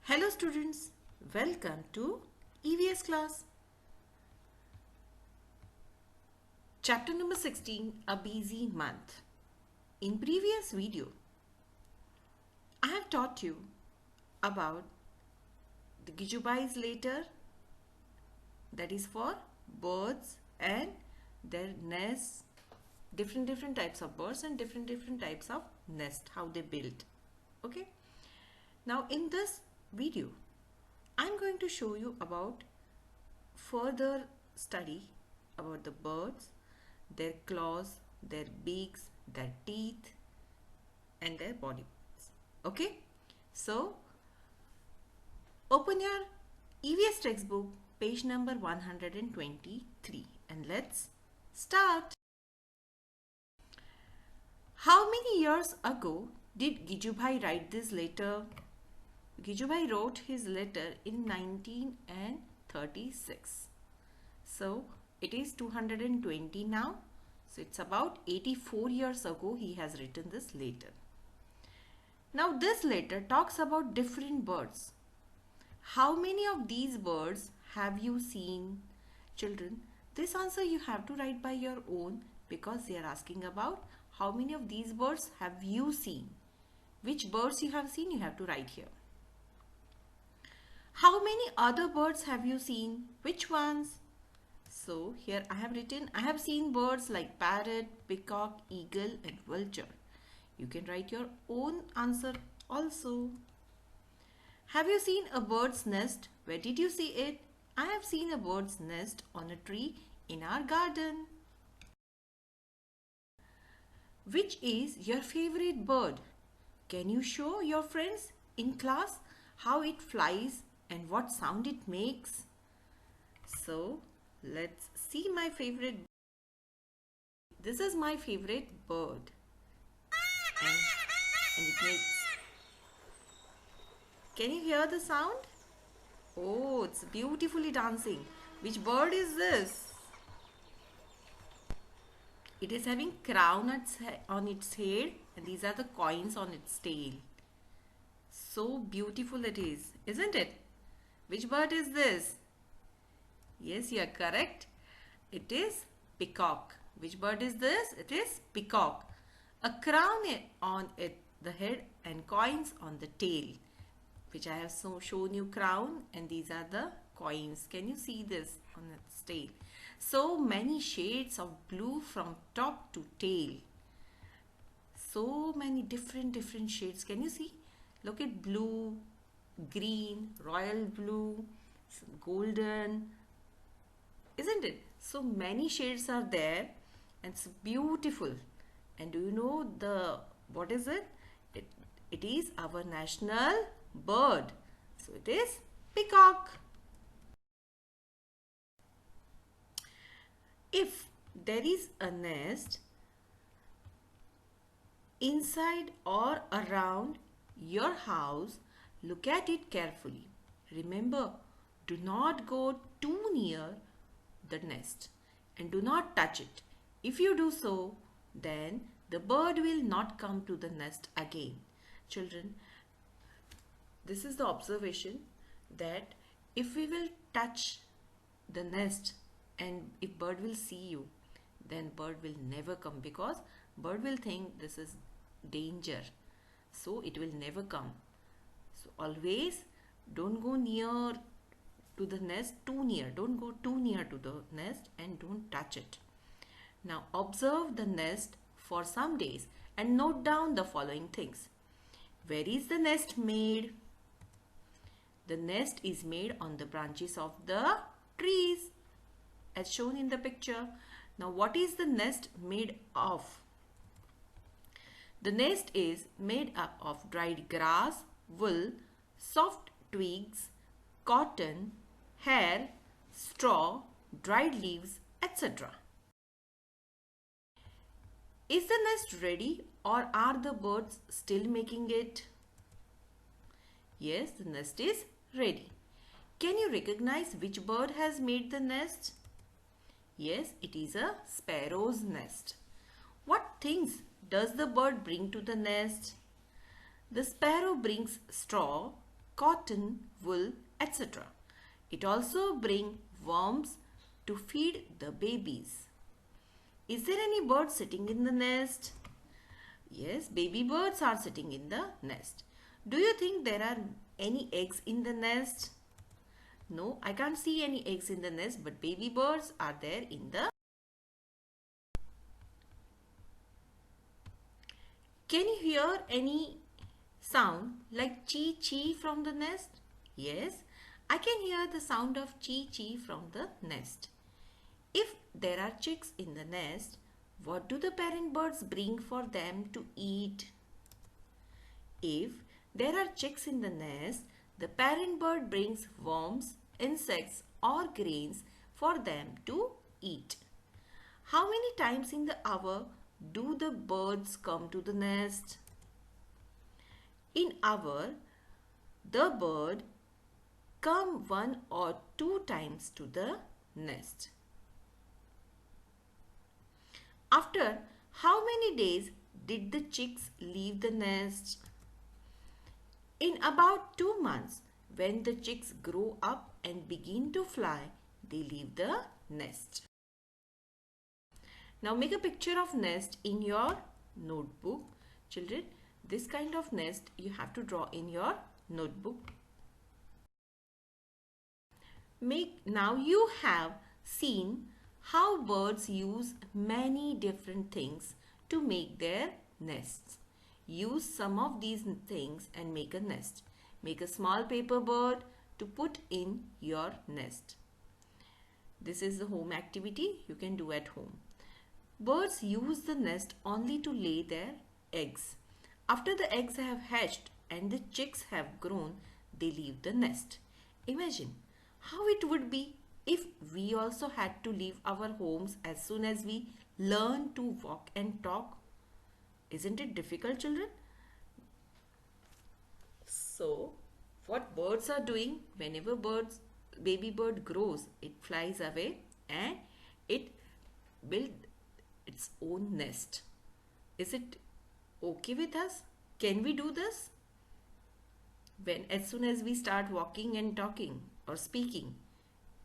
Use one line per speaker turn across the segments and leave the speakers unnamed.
Hello students, welcome to EVS class. Chapter number 16, A Busy Month. In previous video, I have taught you about the Gijubai's letter, that is for birds and their nests, different types of birds and different types of nest, how they build. Okay. Now in this video, I'm going to show you about further study about the birds, their claws, their beaks, their teeth and their body parts. Okay, so open your EVS textbook, page number 123 and let's start. How many years ago did Gijubhai write this letter? Gijubhai wrote his letter in 1936. So it is 220 now. So it's about 84 years ago he has written this letter. Now this letter talks about different birds. How many of these birds have you seen? Children, this answer you have to write by your own because they are asking about how many of these birds have you seen. Which birds you have seen, you have to write here. How many other birds have you seen? Which ones? So here I have written, I have seen birds like parrot, peacock, eagle and vulture. You can write your own answer also. Have you seen a bird's nest? Where did you see it? I have seen a bird's nest on a tree in our garden. Which is your favorite bird? Can you show your friends in class how it flies and what sound it makes? So let's see my favorite. This is my favorite bird. And it makes. Can you hear the sound? Oh, it's beautifully dancing. Which bird is this? It is having crown on its head and these are the coins on its tail. So beautiful it is, isn't it? Which bird is this? Yes, you are correct. It is peacock. Which bird is this? It is peacock. A crown on the head and coins on the tail, which I have shown you crown and these are the coins. Can you see this on its tail? So many shades of blue from top to tail. So many different shades. Can you see? Look at blue, green, royal blue, golden, isn't it? So many shades are there and it's beautiful. And do you know what is it? It is our national bird. So it is peacock. If there is a nest inside or around your house, look at it carefully. Remember, do not go too near the nest and do not touch it. If you do so, then the bird will not come to the nest again. Children, this is the observation that if we will touch the nest and if bird will see you, then bird will never come because bird will think this is danger. So it will never come. So always don't go near to the nest too near. Don't go too near to the nest and don't touch it. Now observe the nest for some days and note down the following things. Where is the nest made? The nest is made on the branches of the trees as shown in the picture. Now what is the nest made of? The nest is made up of dried grass, wool, soft twigs, cotton, hair, straw, dried leaves, etc. Is the nest ready or are the birds still making it? Yes, the nest is ready. Can you recognize which bird has made the nest? Yes, it is a sparrow's nest. What things does the bird bring to the nest? The sparrow brings straw, cotton, wool, etc. It also brings worms to feed the babies. Is there any bird sitting in the nest? Yes, baby birds are sitting in the nest. Do you think there are any eggs in the nest? No, I can't see any eggs in the nest, but baby birds are there in the. Can you hear any sound like chee chee from the nest? Yes, I can hear the sound of chee chee from the nest. If there are chicks in the nest, what do the parent birds bring for them to eat? If there are chicks in the nest, the parent bird brings worms, insects or grains for them to eat. How many times in the hour do the birds come to the nest? In hour, the bird come 1 or 2 times to the nest. After how many days did the chicks leave the nest? In about 2 months, when the chicks grow up and begin to fly, they leave the nest. Now make a picture of nest in your notebook. Children, this kind of nest you have to draw in your notebook. Now you have seen how birds use many different things to make their nests. Use some of these things and make a nest. Make a small paper bird to put in your nest. This is the home activity you can do at home. Birds use the nest only to lay their eggs. After the eggs have hatched and the chicks have grown, they leave the nest. Imagine how it would be if we also had to leave our homes as soon as we learn to walk and talk. Isn't it difficult, children? So, what birds are doing, whenever baby bird grows, it flies away and it builds its own nest. Is it okay with us? Can we do this? As soon as we start walking and talking or speaking,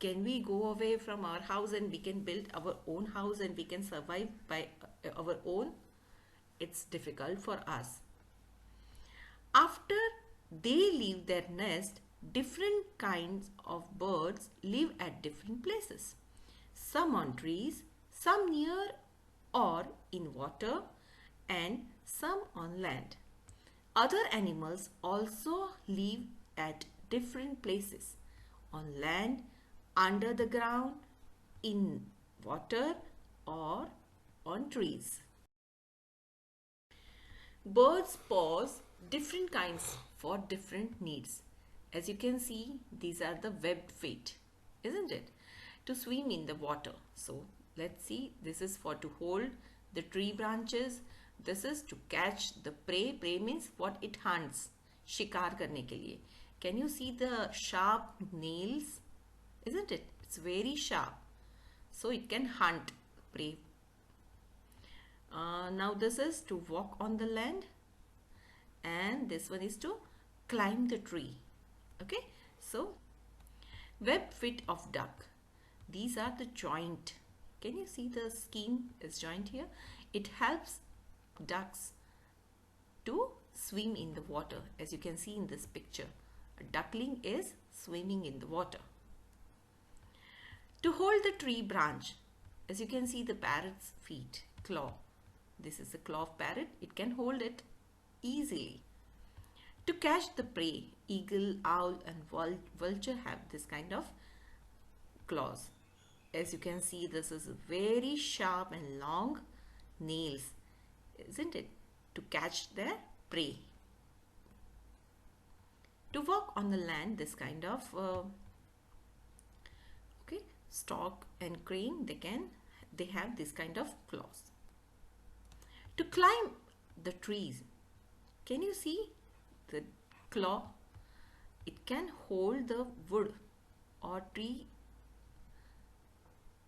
can we go away from our house and we can build our own house and we can survive by our own? It's difficult for us. After they leave their nest, different kinds of birds live at different places. Some on trees, some near or in water, and some on land. Other animals also live at different places, on land, under the ground, in water or on trees. Birds pose different kinds for different needs. As you can see, these are the webbed feet, isn't it? To swim in the water. So let's see, this is for to hold the tree branches. This is to catch the prey. Prey means what it hunts. शिकार करने के लिए. Can you see the sharp nails? Isn't it? It's very sharp. So it can hunt prey. Now this is to walk on the land, and this one is to climb the tree. Okay, so web feet of duck. These are the joint. Can you see the skin is joint here? It helps ducks to swim in the water. As you can see in this picture, a duckling is swimming in the water. To hold the tree branch, as you can see the parrot's feet, claw. This is the claw of parrot. It can hold it easily. To catch the prey, eagle, owl and vulture have this kind of claws. As you can see, this is very sharp and long nails, isn't it? To catch their prey. To walk on the land, this kind of stork and crane, they have this kind of claws. To climb the trees, can you see the claw? It can hold the wood or tree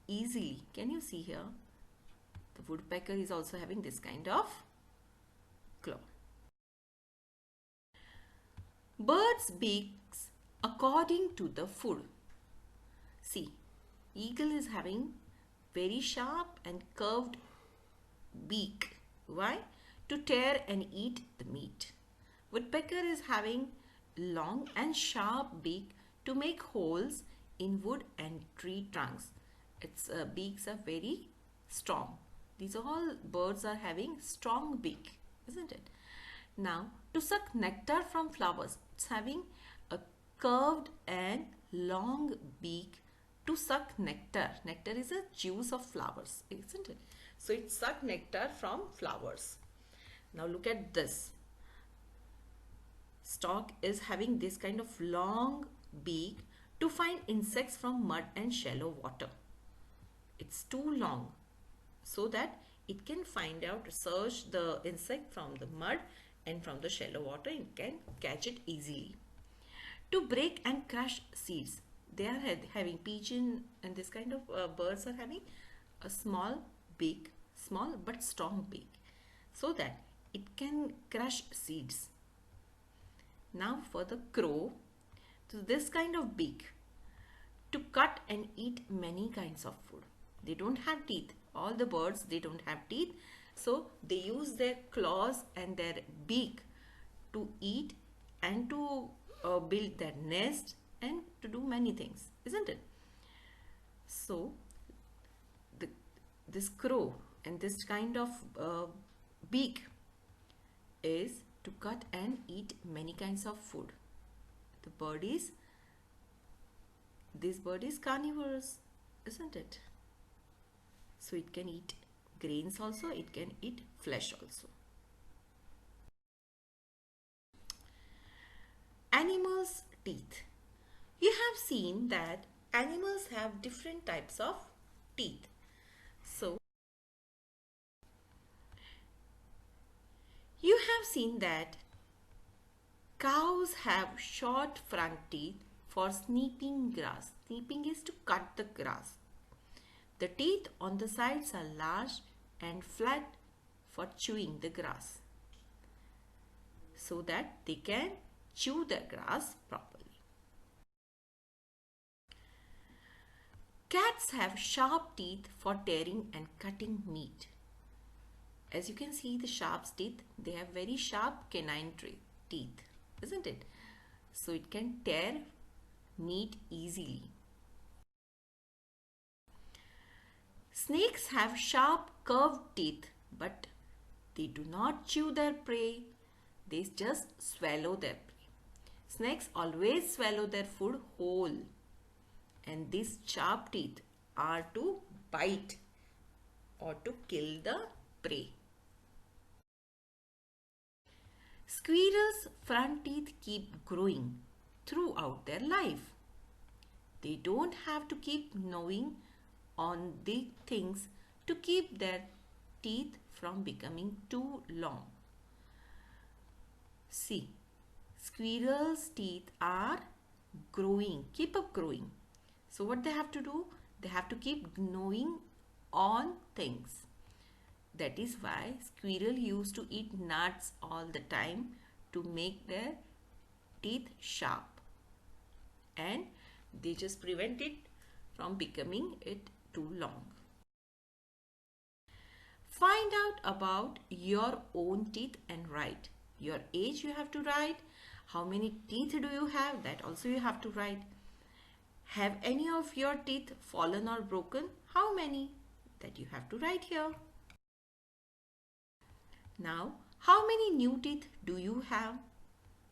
easily. Can you see here? The woodpecker is also having this kind of claw. Birds' beaks according to the food. See, eagle is having very sharp and curved beak. Why? To tear and eat the meat. Woodpecker is having long and sharp beak to make holes in wood and tree trunks. Its beaks are very strong. These all birds are having strong beak, isn't it? Now, to suck nectar from flowers, it's having a curved and long beak to suck nectar. Nectar is a juice of flowers, isn't it? So it sucks nectar from flowers. Now look at this. Stork is having this kind of long beak to find insects from mud and shallow water. It's too long so that it can find out, search the insect from the mud and from the shallow water. It can catch it easily. To break and crush seeds, they are having pigeon and this kind of birds are having a small beak, small but strong beak, so that it can crush seeds. Now for the crow, so this kind of beak to cut and eat many kinds of food. They don't have teeth. All the birds, they don't have teeth. So they use their claws and their beak to eat and to build their nest and to do many things, isn't it? So this crow and this kind of beak is to cut and eat many kinds of food. This bird is carnivorous, isn't it? So it can eat grains also, it can eat flesh also. Animals' teeth. You have seen that animals have different types of teeth. So you have seen that cows have short front teeth for snipping grass. Snipping is to cut the grass. The teeth on the sides are large and flat for chewing the grass, so that they can chew the grass properly. Cats have sharp teeth for tearing and cutting meat. As you can see, the sharp teeth, they have very sharp canine teeth, isn't it? So it can tear meat easily. Snakes have sharp curved teeth, but they do not chew their prey. They just swallow their prey. Snakes always swallow their food whole, and these sharp teeth are to bite or to kill the prey. Squirrels' front teeth keep growing throughout their life. They don't have to keep gnawing on the things to keep their teeth from becoming too long. See, squirrels' teeth are growing, keep up growing. So what they have to do? They have to keep gnawing on things. That is why squirrel used to eat nuts all the time to make their teeth sharp, and they just prevent it from becoming it too long. Find out about your own teeth and write. Your age you have to write. How many teeth do you have? That also you have to write. Have any of your teeth fallen or broken? How many? That you have to write here. Now, how many new teeth do you have?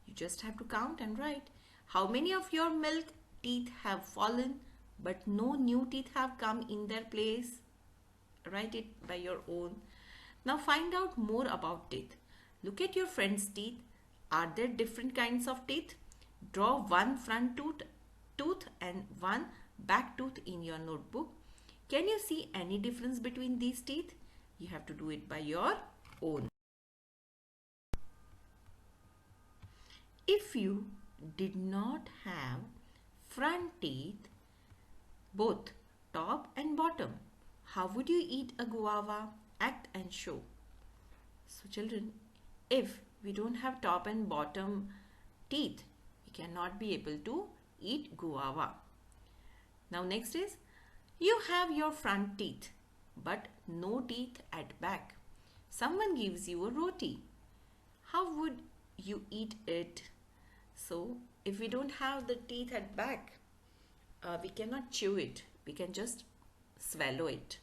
You just have to count and write. How many of your milk teeth have fallen but no new teeth have come in their place? Write it by your own. Now find out more about teeth. Look at your friend's teeth. Are there different kinds of teeth? Draw one front tooth and one back tooth in your notebook. Can you see any difference between these teeth? You have to do it by your own. If you did not have front teeth, both top and bottom, how would you eat a guava? Act and show. So children, if we don't have top and bottom teeth, cannot be able to eat guava. Now next is, you have your front teeth but no teeth at back. Someone gives you a roti. How would you eat it? So if we don't have the teeth at back, we cannot chew it. We can just swallow it.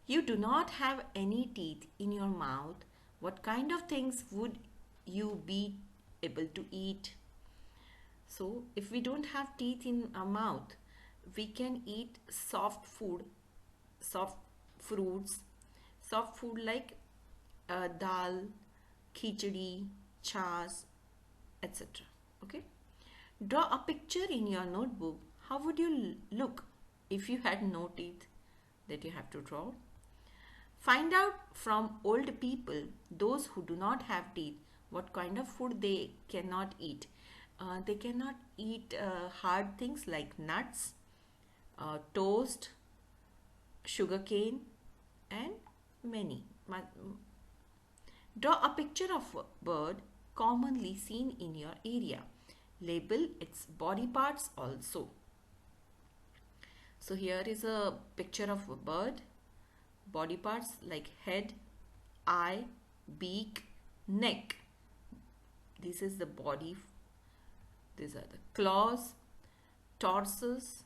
You do not have any teeth in your mouth. What kind of things would you be able to eat? So if we don't have teeth in our mouth, we can eat soft food, soft fruits, soft food like dal, khichdi, chas, etc. Okay. Draw a picture in your notebook. How would you look if you had no teeth that you have to draw? Find out from old people, those who do not have teeth, what kind of food they cannot eat. They cannot eat hard things like nuts, toast, sugarcane, and many. Draw a picture of a bird commonly seen in your area. Label its body parts also. So here is a picture of a bird. Body parts like head, eye, beak, neck. This is the body. These are the claws, torsos,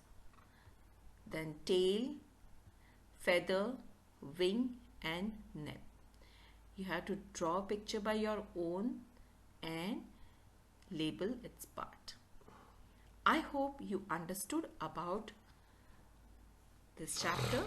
then tail, feather, wing and neck. You have to draw a picture by your own and label its part. I hope you understood about this chapter.